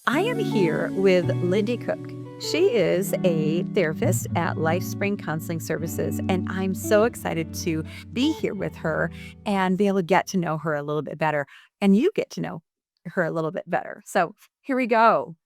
I am here with Lindy Cook. She is a therapist at LifeSpring Counseling Services, and I'm so excited to be here with her and be able to get to know her a little bit better. And you get to know her a little bit better. So here we go.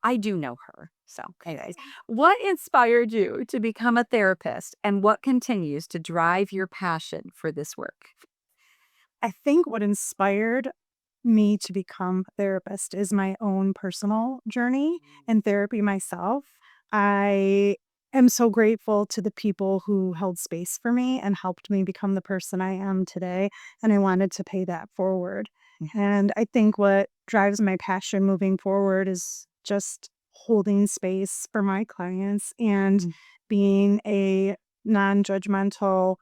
I do know her. So, anyways, what inspired you to become a therapist and what continues to drive your passion for this work? I think what inspired me to become a therapist is my own personal journey in therapy myself. I am so grateful to the people who held space for me and helped me become the person I am today. And I wanted to pay that forward. And I think what drives my passion moving forward is just holding space for my clients and Mm. being a non judgmental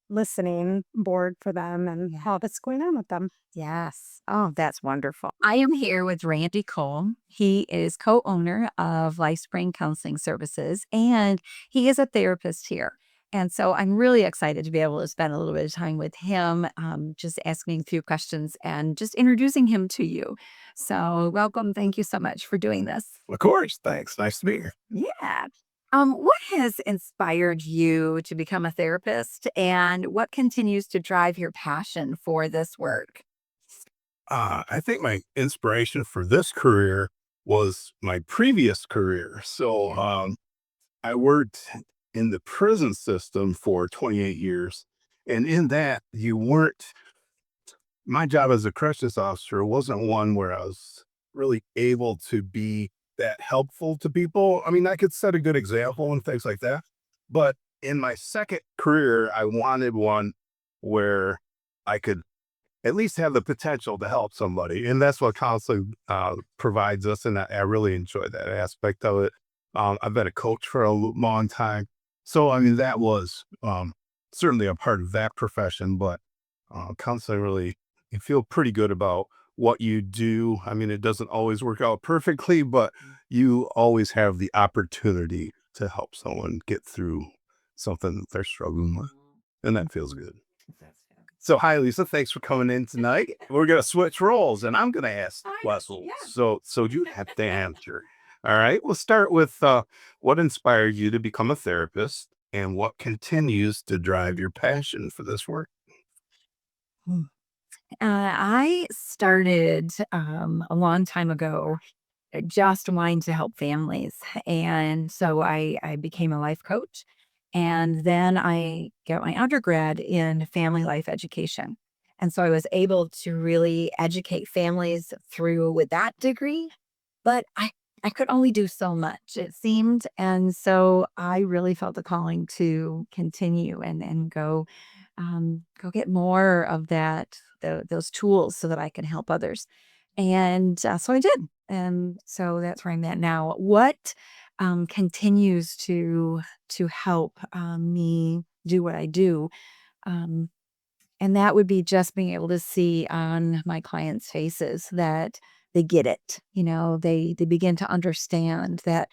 listening board for them and Yeah. all that's going on with them. Yes. Oh, that's wonderful. I am here with Randy Cole. He is co owner of LifeSpring Counseling Services, and he is a therapist here. And so I'm really excited to be able to spend a little bit of time with him, just asking a few questions and just introducing him to you. So, welcome. Thank you so much for doing this. Of course. Thanks. Nice to be here. Yeah. What has inspired you to become a therapist, and what continues to drive your passion for this work? I think my inspiration for this career was my previous career. I worked in the prison system for 28 years. And in that, my job as a corrections officer wasn't one where I was really able to be that helpful to people. I mean, I could set a good example and things like that. But in my second career, I wanted one where I could at least have the potential to help somebody. And that's what counseling provides us. And I really enjoy that aspect of it. I've been a coach for a long time. So, I mean, that was certainly a part of that profession, but counseling really, you feel pretty good about what you do. I mean, it doesn't always work out perfectly, but you always have the opportunity to help someone get through something that they're struggling with. And that feels good. So, hi, Lisa. Thanks for coming in tonight. We're going to switch roles and I'm going to ask Hi. questions. Yeah. So you have to answer. All right. We'll start with what inspired you to become a therapist and what continues to drive your passion for this work. I started a long time ago just wanting to help families. And so I became a life coach. And then I got my undergrad in family life education. And so I was able to really educate families through with that degree. But I could only do so much, it seemed. And so I really felt the calling to continue and go get more of those tools so that I can help others. And so I did. And so that's where I'm at now. What continues to help me do what I do? Um, and that would be just being able to see on my clients' faces that they get it. They begin to understand that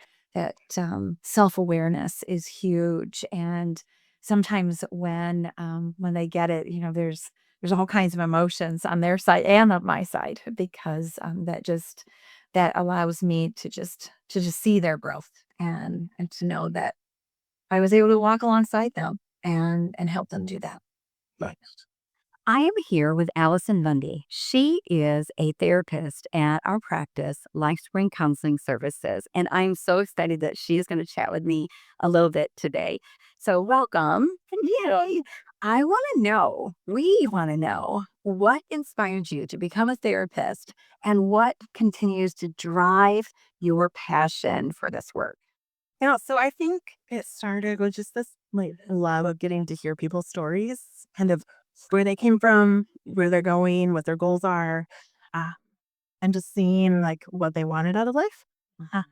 self-awareness is huge. And sometimes when they get it, there's all kinds of emotions on their side and on my side because that allows me to just see their growth and to know that I was able to walk alongside them and help them do that. Nice. I am here with Allison Lundy. She is a therapist at our practice, LifeSpring Counseling Services, and I'm so excited that she is going to chat with me a little bit today. So, welcome. Yay. We want to know what inspired you to become a therapist and what continues to drive your passion for this work. Yeah, so I think it started with just this like love of getting to hear people's stories, kind of where they came from, where they're going, what their goals are, uh, and just seeing like what they wanted out of life. Uh,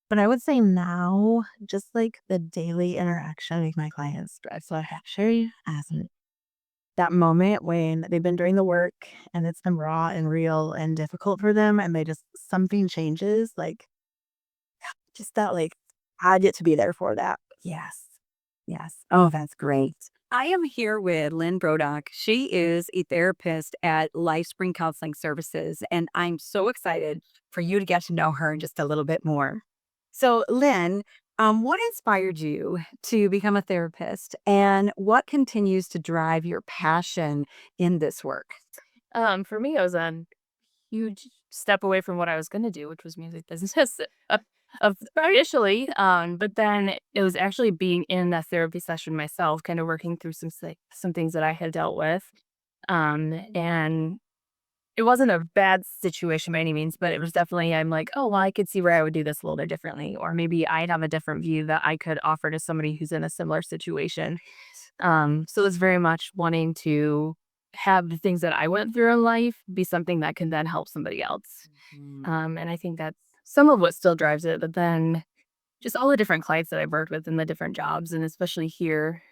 but I would say now, just like the daily interaction with my clients, so actually as that moment when they've been doing the work and it's been raw and real and difficult for them, and they just something changes, like just that, like I get to be there for that. Yes. Yes. Oh, that's great. I am here with Lynn Brodock. She is a therapist at LifeSpring Counseling Services, and I'm so excited for you to get to know her just a little bit more. So, Lynn, what inspired you to become a therapist, and what continues to drive your passion in this work? For me, it was a huge step away from what I was gonna do, which was music business, initially, but then it was actually being in a therapy session myself, kind of working through some things that I had dealt with, and it wasn't a bad situation by any means, but it was definitely I'm like, "Oh, well, I could see where I would do this a little bit differently," or maybe I'd have a different view that I could offer to somebody who's in a similar situation. So it's very much wanting to have the things that I went through in life be something that can then help somebody else. Mhm. And I think that's some of what still drives it. But then just all the different clients that I've worked with in the different jobs, and especially here,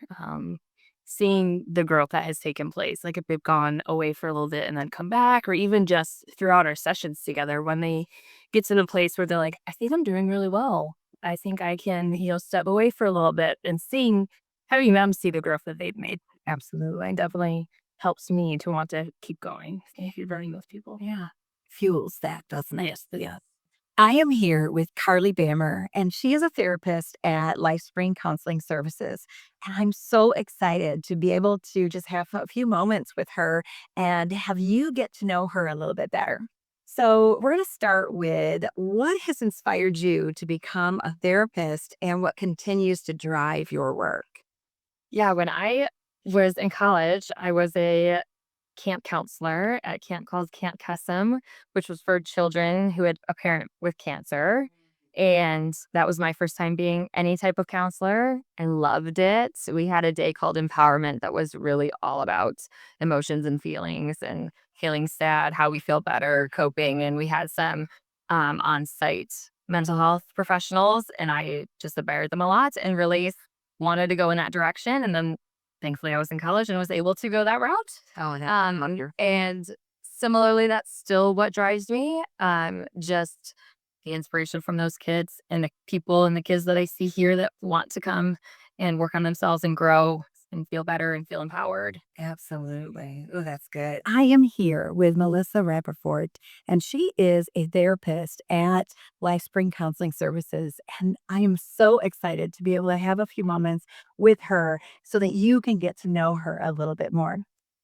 seeing the growth that has taken place. Like if they've gone away for a little bit and then come back, or even just throughout our sessions together, when they get to the place where they're like, I think I'm doing really well. I think I can, step away for a little bit and having them see the growth that they've made. Absolutely. Definitely helps me to want to keep going if you're burning those people. Yeah. Fuels that, doesn't it? Yes. I am here with Carly Bammer, and she is a therapist at LifeSpring Counseling Services. And I'm so excited to be able to just have a few moments with her and have you get to know her a little bit better. So, we're going to start with what has inspired you to become a therapist and what continues to drive your work? Yeah, when I was in college, I was a camp counselor at camp called Camp Kesem, which was for children who had a parent with cancer. And that was my first time being any type of counselor and loved it. We had a day called empowerment that was really all about emotions and feelings and feeling sad, how we feel better, coping. And we had some on site mental health professionals, and I just admired them a lot and really wanted to go in that direction. And then thankfully I was in college and was able to go that route. Oh, that's And similarly, that's still what drives me. Just the inspiration from those kids and the people and the kids that I see here that want to come and work on themselves and grow and feel better and feel empowered. Absolutely. Oh, that's good. I am here with Melissa Rappaport, and she is a therapist at LifeSpring Counseling Services. And I am so excited to be able to have a few moments with her so that you can get to know her a little bit more.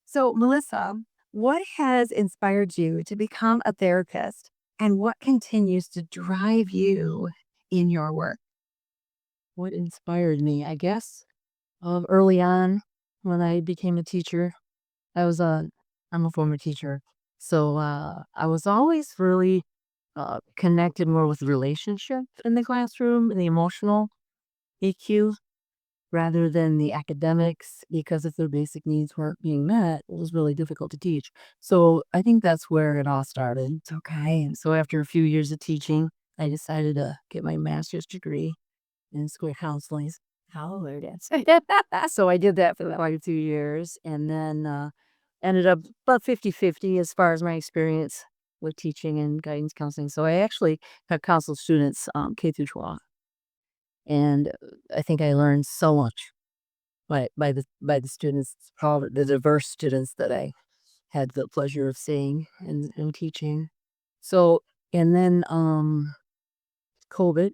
So, Melissa, what has inspired you to become a therapist, and what continues to drive you in your work? What inspired me? I guess early on when I became a teacher, I was a I'm a former teacher, so I was always really connected more with relationships in the classroom and the emotional EQ rather than the academics because if their basic needs weren't being met, it was really difficult to teach. So I think that's where it all started. It's okay. And so after a few years of teaching, I decided to get my master's degree in school counseling. Hallelujah. So I did that for quite a few years and then ended up about 50-50 as far as my experience with teaching and guidance counseling. So I actually have counseled students K through 12. And I think I learned so much by the students, all the diverse students that I had the pleasure of seeing and teaching. So and then COVID.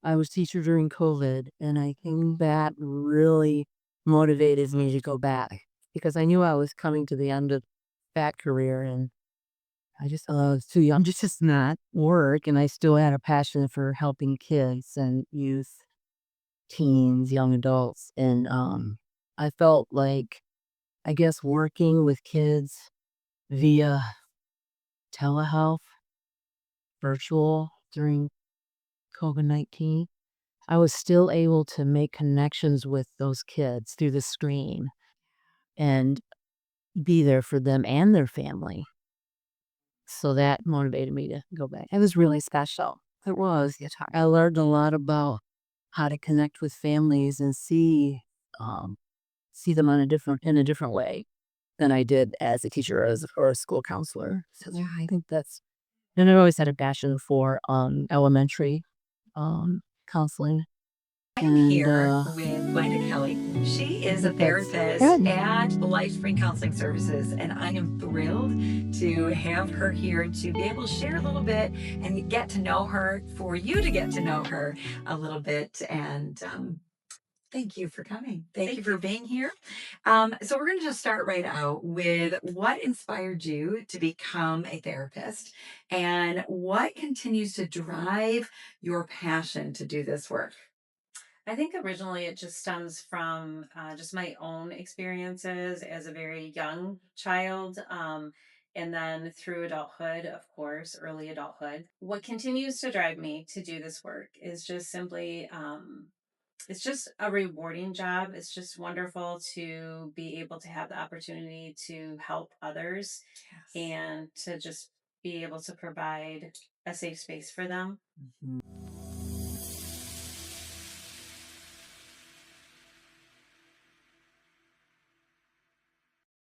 I was teacher during COVID, and I think that really motivated me to go back because I knew I was coming to the end of that career, and I just thought I was too young to just not work, and I still had a passion for helping kids and youth, teens, young adults, and I felt like I guess working with kids via telehealth, virtual during COVID-19. I was still able to make connections with those kids through the screen and be there for them and their family. So that motivated me to go back. It was really special. It was. I learned a lot about how to connect with families and see them on a different way than I did as a teacher or a school counselor. So yeah, I think that's and I always had a passion for elementary counseling. I'm And here with Glenda Kelly. She is a that's therapist good. at LifeSpring Counseling Services, and I am thrilled to have her here to be able to share a little bit and get to know her, for you to get to know her a little bit. And thank you for coming. Thank you for being here. So we're going to just start right out with what inspired you to become a therapist and what continues to drive your passion to do this work. I think originally it just stems from just my own experiences as a very young child. And then through adulthood, of course, early adulthood. What continues to drive me to do this work is just simply, it's just a rewarding job. It's just wonderful to be able to have the opportunity to help others Yes. and to just be able to provide a safe space for them. Mhm.